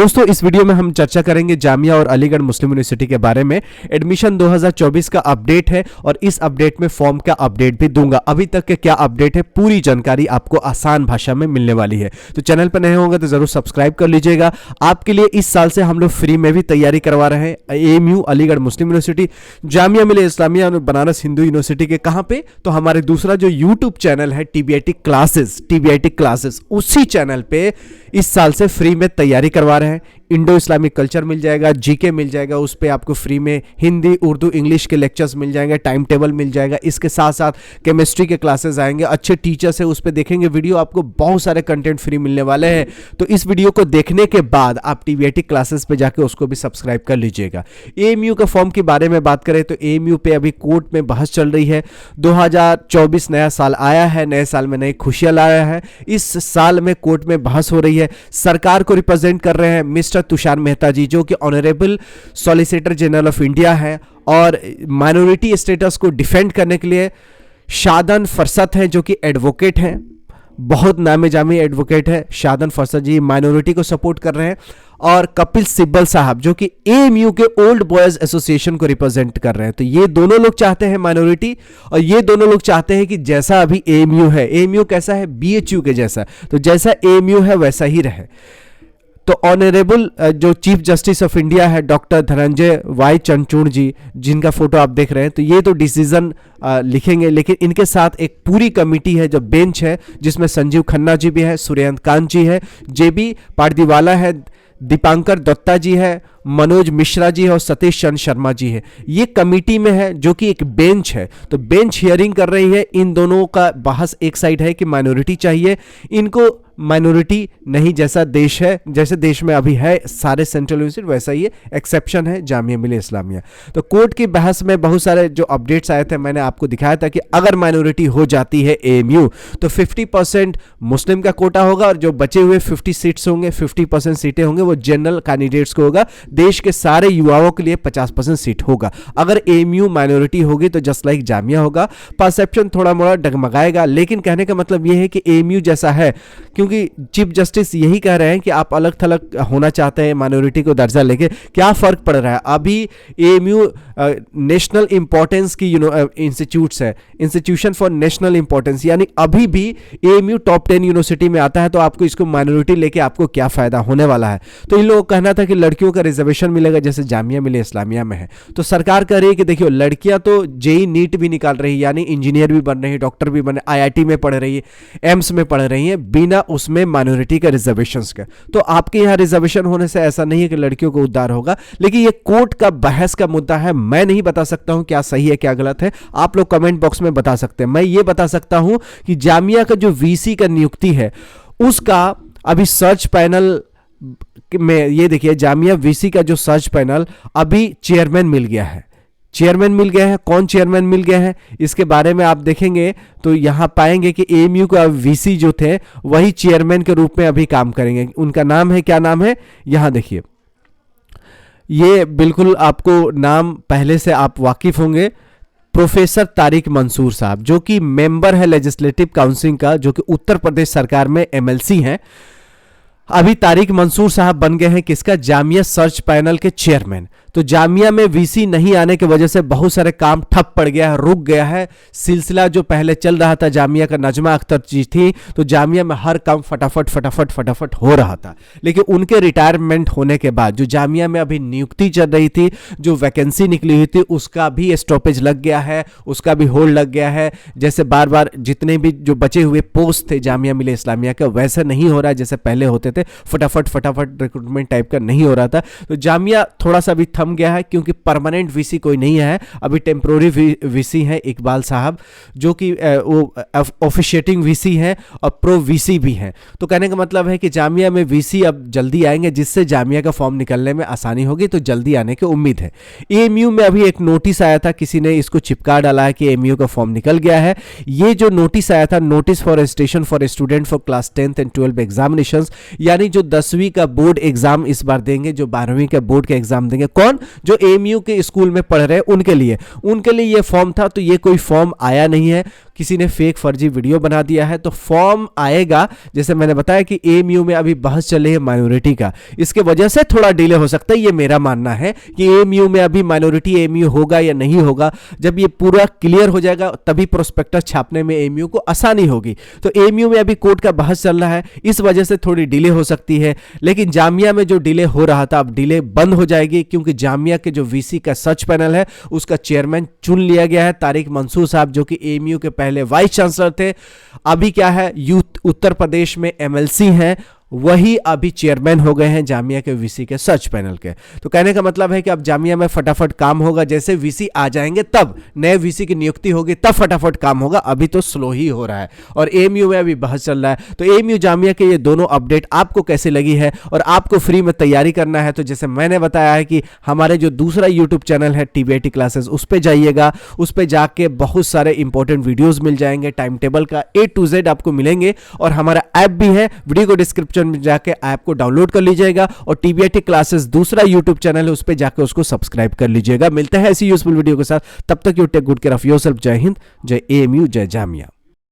दोस्तों इस वीडियो में हम चर्चा करेंगे जामिया और अलीगढ़ मुस्लिम यूनिवर्सिटी के बारे में। एडमिशन 2024 का अपडेट है और इस अपडेट में फॉर्म का अपडेट भी दूंगा। अभी तक के क्या अपडेट है पूरी जानकारी आपको आसान भाषा में मिलने वाली है। तो चैनल पर नए होंगे तो जरूर सब्सक्राइब कर लीजिएगा। आपके लिए इस साल से हम लोग फ्री में भी तैयारी करवा रहे हैं। AMU अलीगढ़ मुस्लिम यूनिवर्सिटी, जामिया मिलिया इस्लामिया और बनारस हिंदू यूनिवर्सिटी के कहां पे, तो हमारे दूसरा जो यूट्यूब चैनल है TBIT क्लासेस, उसी चैनल पे इस साल से फ्री में तैयारी करवा रहे हैं। इंडो इस्लामिक कल्चर मिल जाएगा, GK मिल जाएगा, उस पर आपको फ्री में हिंदी उर्दू इंग्लिश के लेक्चर्स मिल जाएंगे, टाइम टेबल मिल जाएगा। इसके साथ साथ केमिस्ट्री के क्लासेस आएंगे, अच्छे टीचर्स है उस पर देखेंगे वीडियो, आपको बहुत सारे कंटेंट फ्री मिलने वाले हैं। तो इस वीडियो को देखने के बाद आप TBIT क्लासेस पे जाके उसको भी सब्सक्राइब कर लीजिएगा। AMU का फॉर्म के बारे में बात करें तो AMU पे अभी कोर्ट में बहस चल रही है। 2024 नया साल आया है, नए साल में नई खुशियां लाया है। इस साल में कोर्ट में बहस हो रही है। सरकार को रिप्रेजेंट कर रहे हैं मिस्टर तुषार मेहता जी, जो कि honourable solicitor general of India है, और माइनॉरिटी स्टेटस को डिफेंड करने के लिए शादन फरसत है, जो कि एडवोकेट हैं, बहुत नामी जामी एडवोकेट है शादन फरसत जी, माइनॉरिटी को सपोर्ट कर रहे हैं। और कपिल सिब्बल साहब जो कि AMU के ओल्ड बॉयज एसोसिएशन को रिप्रेजेंट कर रहे हैं। तो ये दोनों लोग चाहते हैं माइनॉरिटी, और ये दोनों लोग चाहते हैं कि जैसा अभी AMU है, AMU कैसा है, BHU के जैसा, तो जैसा AMU है वैसा ही रहे। तो ऑनरेबल जो चीफ जस्टिस ऑफ इंडिया है डॉक्टर धनंजय वाई चंद्रचूड़ जी, जिनका फोटो आप देख रहे हैं, तो ये तो डिसीजन लिखेंगे, लेकिन इनके साथ एक पूरी कमेटी है जो बेंच है, जिसमें संजीव खन्ना जी भी है, सूर्यकांत कांत जी है, JB पारदीवाला है, दीपांकर दत्ता जी है, मनोज मिश्रा जी है और सतीश चंद्र शर्मा जी है। ये कमेटी में है जो कि एक बेंच है। तो बेंच हियरिंग कर रही है। इन दोनों का बहस एक साइड है कि माइनॉरिटी चाहिए, इनको माइनॉरिटी नहीं, जैसा देश है, जैसे देश में अभी है सारे सेंट्रल यूनिवर्सिटी वैसा ही एक्सेप्शन है जामिया मिलिया इस्लामिया। तो कोर्ट की बहस में बहुत सारे जो अपडेट्स आए थे, मैंने आपको दिखाया था कि अगर माइनॉरिटी हो जाती है AMU तो 50% मुस्लिम का कोटा होगा, और जो बचे हुए 50 सीट्स होंगे, 50% सीटें होंगे वो जनरल कैंडिडेट्स को होगा। देश के सारे युवाओं के लिए 50% सीट होगा। अगर AMU माइनॉरिटी होगी तो जस्ट लाइक जामिया होगा। परसेप्शन थोड़ा मोड़ा डगमगाएगा, लेकिन कहने का मतलब यह है कि AMU जैसा है, क्योंकि चीफ जस्टिस यही कह रहे हैं कि आप अलग थलग होना चाहते हैं माइनॉरिटी को दर्जा लेके, क्या फर्क पड़ रहा है। अभी AMU नेशनल इंपॉर्टेंस की इंस्टीट्यूट्स है, इंस्टीट्यूशन फॉर नेशनल इंपॉर्टेंस, यानी अभी भी AMU टॉप 10 यूनिवर्सिटी में आता है। तो आपको इसको माइनॉरिटी लेके आपको क्या फायदा होने वाला है। तो इन लोगों का कहना था कि लड़कियों का रिजर्वेशन मिलेगा जैसे जामिया मिलिया इस्लामिया में है। तो सरकार कह रही है कि देखियो, लड़कियां तो JEE नीट भी निकाल रही है, यानी इंजीनियर भी बन रही है, डॉक्टर भी बन रही है, IIT में पढ़ रही है, एम्स में पढ़ रही है, बिना उसमें माइनॉरिटी का रिजर्वेशन का। तो आपके यहाँ रिजर्वेशन होने से ऐसा नहीं है कि लड़कियों को उद्धार होगा, लेकिन ये कोर्ट का बहस का मुद्दा है। मैं नहीं बता सकता हूं क्या सही है क्या गलत है, आप लोग कमेंट बॉक्स में बता सकते हैं। मैं ये बता सकता हूं कि जामिया का जो VC का नियुक्ति है उसका अभी सर्च पैनल में, ये देखिए जामिया VC का जो सर्च पैनल अभी चेयरमैन मिल गया है। कौन चेयरमैन मिल गया है इसके बारे में आप देखेंगे तो यहां पाएंगे कि AMU का VC जो थे वही चेयरमैन के रूप में अभी काम करेंगे। उनका नाम है, क्या नाम है, यहां देखिए, ये बिल्कुल आपको नाम पहले से आप वाकिफ होंगे, प्रोफेसर तारिक मंसूर साहब, जो कि मेंबर है लेजिस्लेटिव काउंसिल का, जो कि उत्तर प्रदेश सरकार में MLC हैं। अभी तारिक मंसूर साहब बन गए हैं किसका, जामिया सर्च पैनल के चेयरमैन। तो जामिया में VC नहीं आने की वजह से बहुत सारे काम ठप पड़ गया है, रुक गया है। सिलसिला जो पहले चल रहा था, जामिया का नजमा अख्तर जी थी, तो जामिया में हर काम फटाफट हो रहा था। लेकिन उनके रिटायरमेंट होने के बाद जो जामिया में अभी नियुक्ति चल रही थी, जो वैकेंसी निकली हुई थी, उसका भी स्टॉपेज लग गया है, उसका भी होल्ड लग गया है। जैसे बार बार जितने भी जो बचे हुए पोस्ट थे जामिया मिलिया इस्लामिया का, वैसे नहीं हो रहा है जैसे पहले होते थे, फटाफट रिक्रूटमेंट टाइप का नहीं हो रहा था। तो जामिया थोड़ा सा भी थम गया है, क्योंकि परमानेंट VC कोई नहीं है, अभी टेम्पोररी VC है इकबाल साहब, जो कि ऑफिशिएटिंग VC है और प्रो VC भी है। तो कहने का मतलब है कि जामिया में VC अब जल्दी आएंगे, जिससे जामिया का फॉर्म निकलने में आसानी होगी। तो जल्दी आने की उम्मीद है। AMU में अभी एक नोटिस आया था, किसी ने इसको चिपका डाला है कि AMU का फॉर्म निकल गया है। ये जो नोटिस आया था, notice for registration for student for class 10th and 12th examination, यानी जो 10वीं का बोर्ड एग्जाम इस बार देंगे, जो 12वीं का बोर्ड का एग्जाम देंगे, कौन, जो AMU के स्कूल में पढ़ रहे हैं उनके लिए ये फॉर्म था। तो ये कोई फॉर्म आया नहीं है, किसी ने फेक फर्जी वीडियो बना दिया है तो फॉर्म आएगा। जैसे मैंने बताया कि एएमयू में अभी बहस चल रही है माइनॉरिटी का, इसके वजह से थोड़ा डिले हो सकता है। ये मेरा मानना है कि एएमयू में अभी माइनॉरिटी एएमयू होगा या नहीं होगा, जब ये पूरा क्लियर हो जाएगा तभी प्रोस्पेक्टस छापने में एएमयू को आसानी होगी। तो एएमयू में अभी कोर्ट का बहस चल रहा है, इस वजह से थोड़ी डिले हो सकती है। लेकिन जामिया में जो डिले हो रहा था अब डिले बंद हो जाएगी, क्योंकि जामिया के जो वीसी का सर्च पैनल है उसका चेयरमैन चुन लिया गया है, तारिक मंसूर साहब, जो कि एएमयू के पहले वाइस चांसलर थे। अभी क्या है, यूथ उत्तर प्रदेश में एमएलसी हैं, वही अभी चेयरमैन हो गए हैं जामिया के वीसी के सर्च पैनल के। तो कहने का मतलब है कि अब जामिया में फटाफट काम होगा, जैसे वीसी आ जाएंगे तब नए वीसी की नियुक्ति होगी तब फटाफट काम होगा, अभी तो स्लो ही हो रहा है। और एएमयू में अभी बहस चल रहा है। तो एएमयू जामिया के ये दोनों अपडेट आपको कैसे लगी है, और आपको फ्री में तैयारी करना है तो जैसे मैंने बताया है कि हमारे जो दूसरा यूट्यूब चैनल है TBIT क्लासेस, उस पर जाइएगा, उस पर जाके बहुत सारे इंपॉर्टेंट वीडियोज मिल जाएंगे, टाइम टेबल का A to Z आपको मिलेंगे। और हमारा ऐप भी है, वीडियो को डिस्क्रिप्शन में जाके ऐप को डाउनलोड कर लीजिएगा। और TBIT क्लासेस दूसरा यूट्यूब चैनल है, उस पे जाके उसको सब्सक्राइब कर लीजिएगा। मिलते हैं ऐसी यूजफुल वीडियो के साथ, तब तक you take good care of yourself. जय हिंद, जय एएमयू, जय जामिया।